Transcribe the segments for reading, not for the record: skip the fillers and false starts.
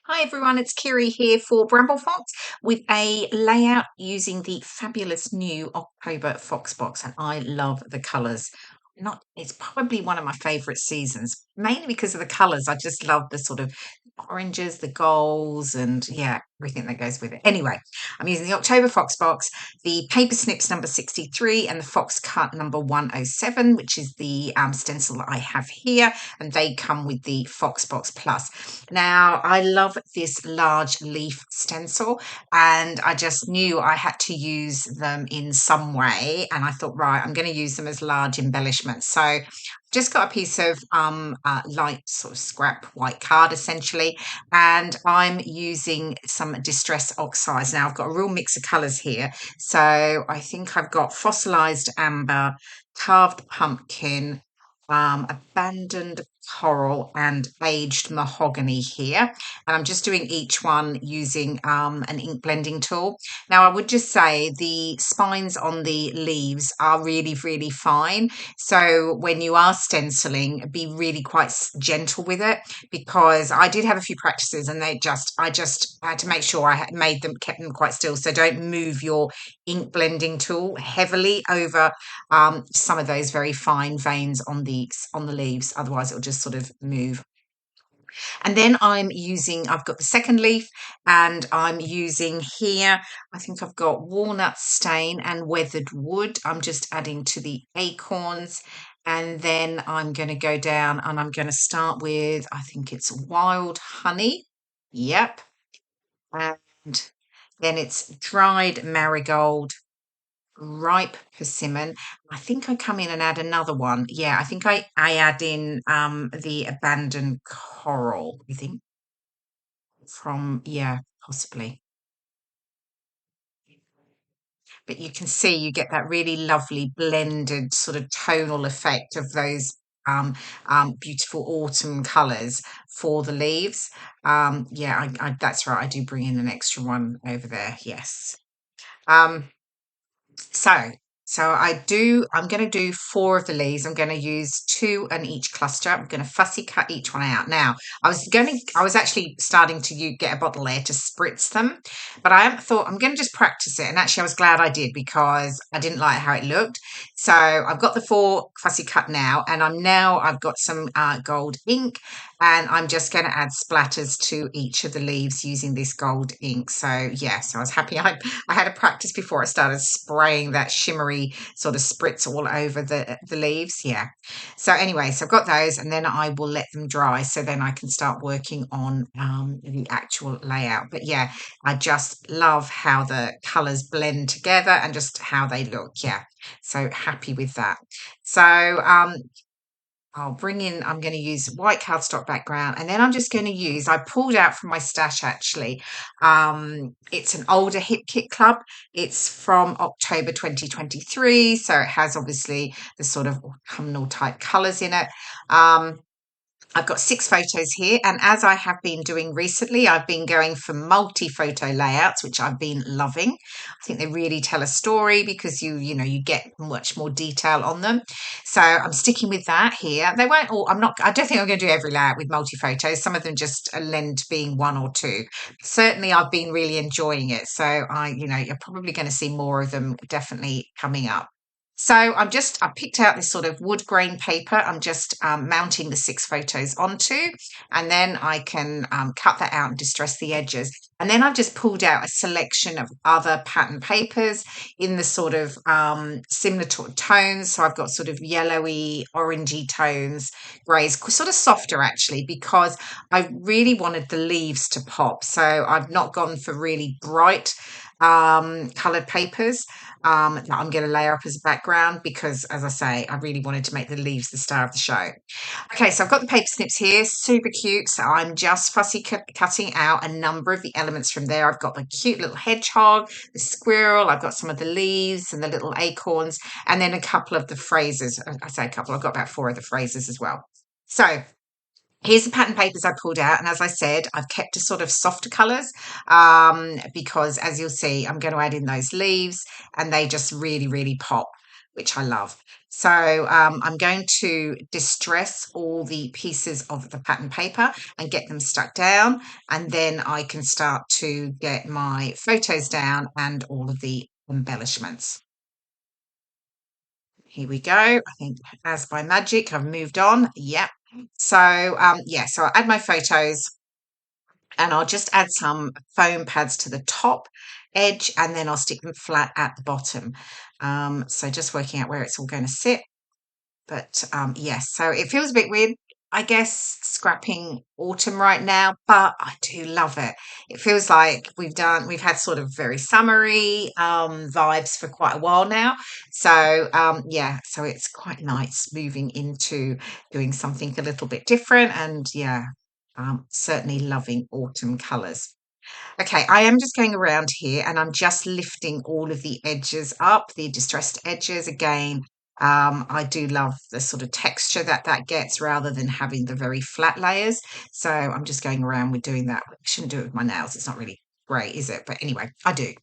Hi everyone, it's Kirei here for Bramble Fox with a layout using the fabulous new October Fox box, and I love the colours. Not, it's probably one of my favourite seasons, mainly because of the colours. I just love the sort of oranges, the golds, and yeah, everything that goes with it. Anyway, I'm using the October Fox box, the paper snips number 63, and the Fox cut number 107, which is the stencil that I have here, and they come with the Fox box plus. Now, I love this large leaf stencil, and I just knew I had to use them in some way. And I thought, right, I'm going to use them as large embellishments. So, just got a piece of light sort of scrap white card essentially, and I'm using some distress oxides. Now, I've got a real mix of colours here. So, I think I've got fossilized amber, carved pumpkin, abandoned coral and aged mahogany here, and I'm just doing each one using an ink blending tool. Now I would just say the spines on the leaves are really fine, so when you are stenciling, be really quite gentle with it, because I did have a few practices and I just had to make sure I had made them, kept them quite still, so don't move your ink blending tool heavily over some of those very fine veins on the leaves, otherwise it'll just sort of move. And then I've got the second leaf, and I'm using here, I think I've got walnut stain and weathered wood. I'm just adding to the acorns, and then I'm going to go down and I'm going to start with, I think it's wild honey. Yep. And then it's dried marigold, ripe persimmon. I think I come in and add another one. Yeah, I think I add in the abandoned coral, I think, from, yeah, possibly. But you can see you get that really lovely blended sort of tonal effect of those beautiful autumn colours for the leaves. Yeah, that's right. I do bring in an extra one over there. Yes. Um, So, I'm going to do four of the leaves. I'm going to use two in each cluster. I'm going to fussy cut each one out. Now, I was actually starting to get a bottle there to spritz them, but I thought I'm going to just practice it. And actually, I was glad I did, because I didn't like how it looked. So I've got the four fussy cut now, and I've got some gold ink, and I'm just going to add splatters to each of the leaves using this gold ink. So yeah, so I was happy I had a practice before I started spraying that shimmery sort of spritz all over the leaves. Yeah. So anyway, so I've got those, and then I will let them dry, so then I can start working on the actual layout. But yeah, I just love how the colours blend together and just how they look. Yeah. So happy with that. So I'm going to use white cardstock background, and then I'm just going to use, I pulled out from my stash actually. It's an older Hip Kit Club. It's from October 2023. So it has obviously the sort of autumnal type colours in it. I've got 6 photos here, and as I have been doing recently, I've been going for multi-photo layouts, which I've been loving. I think they really tell a story, because you get much more detail on them. So I'm sticking with that here. They won't all, I don't think I'm going to do every layout with multi-photos. Some of them just lend to being one or two. Certainly I've been really enjoying it. So you're probably going to see more of them definitely coming up. So I picked out this sort of wood grain paper. I'm just mounting the 6 photos onto, and then I can cut that out and distress the edges. And then I've just pulled out a selection of other pattern papers in the sort of similar tones. So I've got sort of yellowy, orangey tones, greys, sort of softer actually, because I really wanted the leaves to pop. So I've not gone for really bright coloured papers that I'm going to layer up as a background, because, as I say, I really wanted to make the leaves the star of the show. Okay, so I've got the paper snips here, super cute. So I'm just fussy cutting out a number of the elements from there. I've got the cute little hedgehog, the squirrel, I've got some of the leaves and the little acorns, and then a couple of the phrases. I say a couple, I've got about 4 of the phrases as well. So here's the pattern papers I pulled out, and as I said, I've kept to sort of softer colours, because as you'll see, I'm going to add in those leaves, and they just really pop, which I love. So I'm going to distress all the pieces of the pattern paper and get them stuck down, and then I can start to get my photos down and all of the embellishments. Here we go. I think as by magic, I've moved on. Yep. So yeah, so I'll add my photos and I'll just add some foam pads to the top edge and then I'll stick them flat at the bottom. So just working out where it's all going to sit. But yes, so it feels a bit weird, I guess, scrapping autumn right now, but I do love it. It feels like we've had sort of very summery vibes for quite a while now. So yeah, so it's quite nice moving into doing something a little bit different. And yeah, certainly loving autumn colours. Okay, I am just going around here and I'm just lifting all of the edges up, the distressed edges again. I do love the sort of texture that that gets rather than having the very flat layers. So I'm just going around with doing that. I shouldn't do it with my nails. It's not really great, is it? But anyway, I do.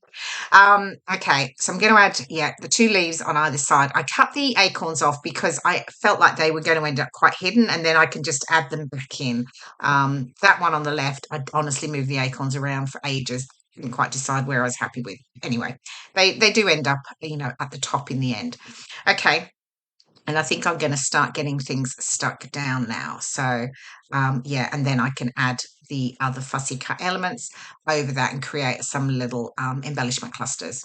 Okay, so I'm going to add, yeah, the two leaves on either side. I cut the acorns off because I felt like they were going to end up quite hidden and then I can just add them back in. That one on the left, I honestly moved the acorns around for ages. Didn't quite decide where I was happy with. Anyway, they do end up, at the top in the end. Okay, and I think I'm going to start getting things stuck down now. So, yeah, and then I can add the other fussy cut elements over that and create some little embellishment clusters.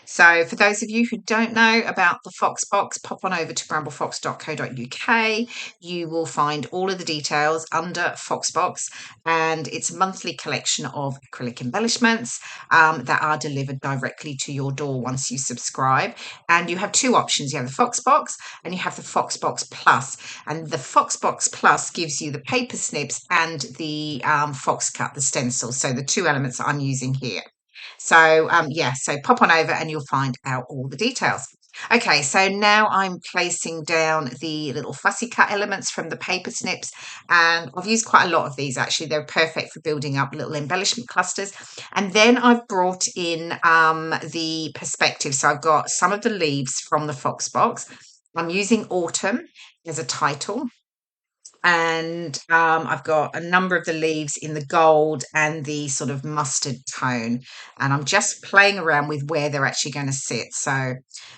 So, for those of you who don't know about the Fox Box, pop on over to bramblefox.co.uk. You will find all of the details under Fox Box, and it's a monthly collection of acrylic embellishments that are delivered directly to your door once you subscribe. And you have two options: you have the Fox Box and you have the Fox Box Plus. And the Fox Box Plus gives you the paper snips and the Fox Cut, the stencil. So, the two elements that I'm using here. So yeah, so pop on over and you'll find out all the details. Okay, so now I'm placing down the little fussy cut elements from the paper snips, and I've used quite a lot of these actually. They're perfect for building up little embellishment clusters. And then I've brought in the perspective. So I've got some of the leaves from the Fox Box. I'm using Autumn as a title, and I've got a number of the leaves in the gold and the sort of mustard tone, and I'm just playing around with where they're actually going to sit. So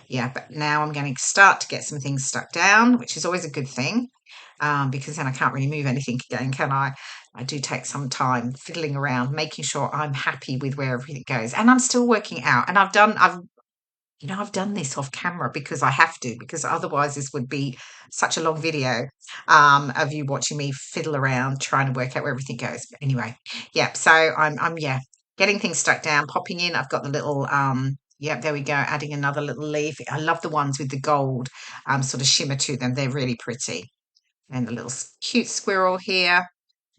yeah, but now I'm going to start to get some things stuck down, which is always a good thing, because then I can't really move anything again, can I? I do take some time fiddling around, making sure I'm happy with where everything goes, and I'm still working out. And I've done this off camera because I have to, because otherwise this would be such a long video of you watching me fiddle around trying to work out where everything goes. But anyway, yeah. So I'm yeah, getting things stuck down, popping in. I've got the little yeah, there we go. Adding another little leaf. I love the ones with the gold sort of shimmer to them. They're really pretty. And the little cute squirrel here,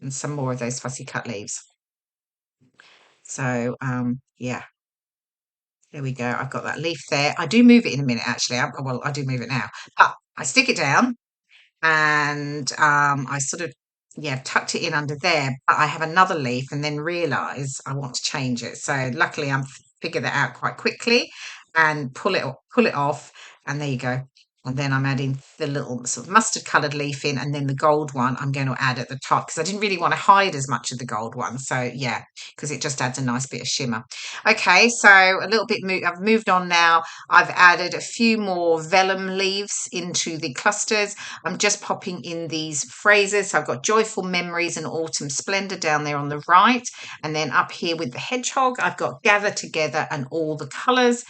and some more of those fussy cut leaves. So yeah, there we go. I've got that leaf there. I do move it in a minute, actually. Well, I do move it now. But I stick it down and I sort of, yeah, tucked it in under there. But I have another leaf and then realise I want to change it. So luckily, I'm figured that out quite quickly and pull it off. And there you go. And then I'm adding the little sort of mustard coloured leaf in, and then the gold one I'm going to add at the top because I didn't really want to hide as much of the gold one. So yeah, because it just adds a nice bit of shimmer. Okay, so a little bit, I've moved on now. I've added a few more vellum leaves into the clusters. I'm just popping in these phrases. So I've got joyful memories and autumn splendor down there on the right. And then up here with the hedgehog, I've got gather together and all the colors,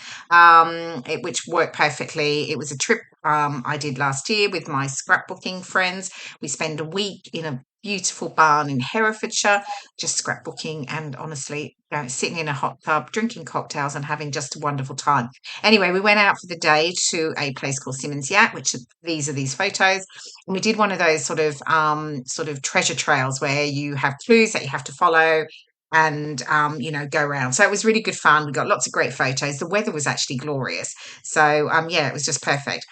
which worked perfectly. It was a trip I did last year with my scrapbooking friends. We spent a week in a beautiful barn in Herefordshire, just scrapbooking and honestly sitting in a hot tub, drinking cocktails and having just a wonderful time. Anyway, we went out for the day to a place called Simmons Yacht, which these are these photos. And we did one of those sort of treasure trails where you have clues that you have to follow and go around. So it was really good fun. We got lots of great photos. The weather was actually glorious. So yeah, it was just perfect.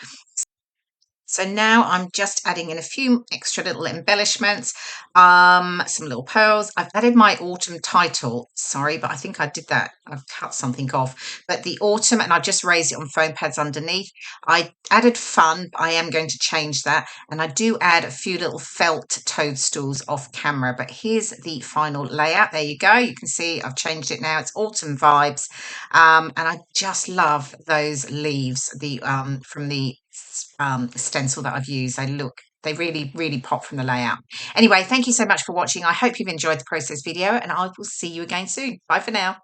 So now I'm just adding in a few extra little embellishments, some little pearls. I've added my autumn title. Sorry, but I think I did that. I've cut something off. But the autumn, and I've just raised it on foam pads underneath. I added fun. I am going to change that. And I do add a few little felt toadstools off camera. But here's the final layout. There you go. You can see I've changed it now. It's autumn vibes. And I just love those leaves, the from the stencil that I've used. They really, really pop from the layout. Anyway, thank you so much for watching. I hope you've enjoyed the process video, and I will see you again soon. Bye for now.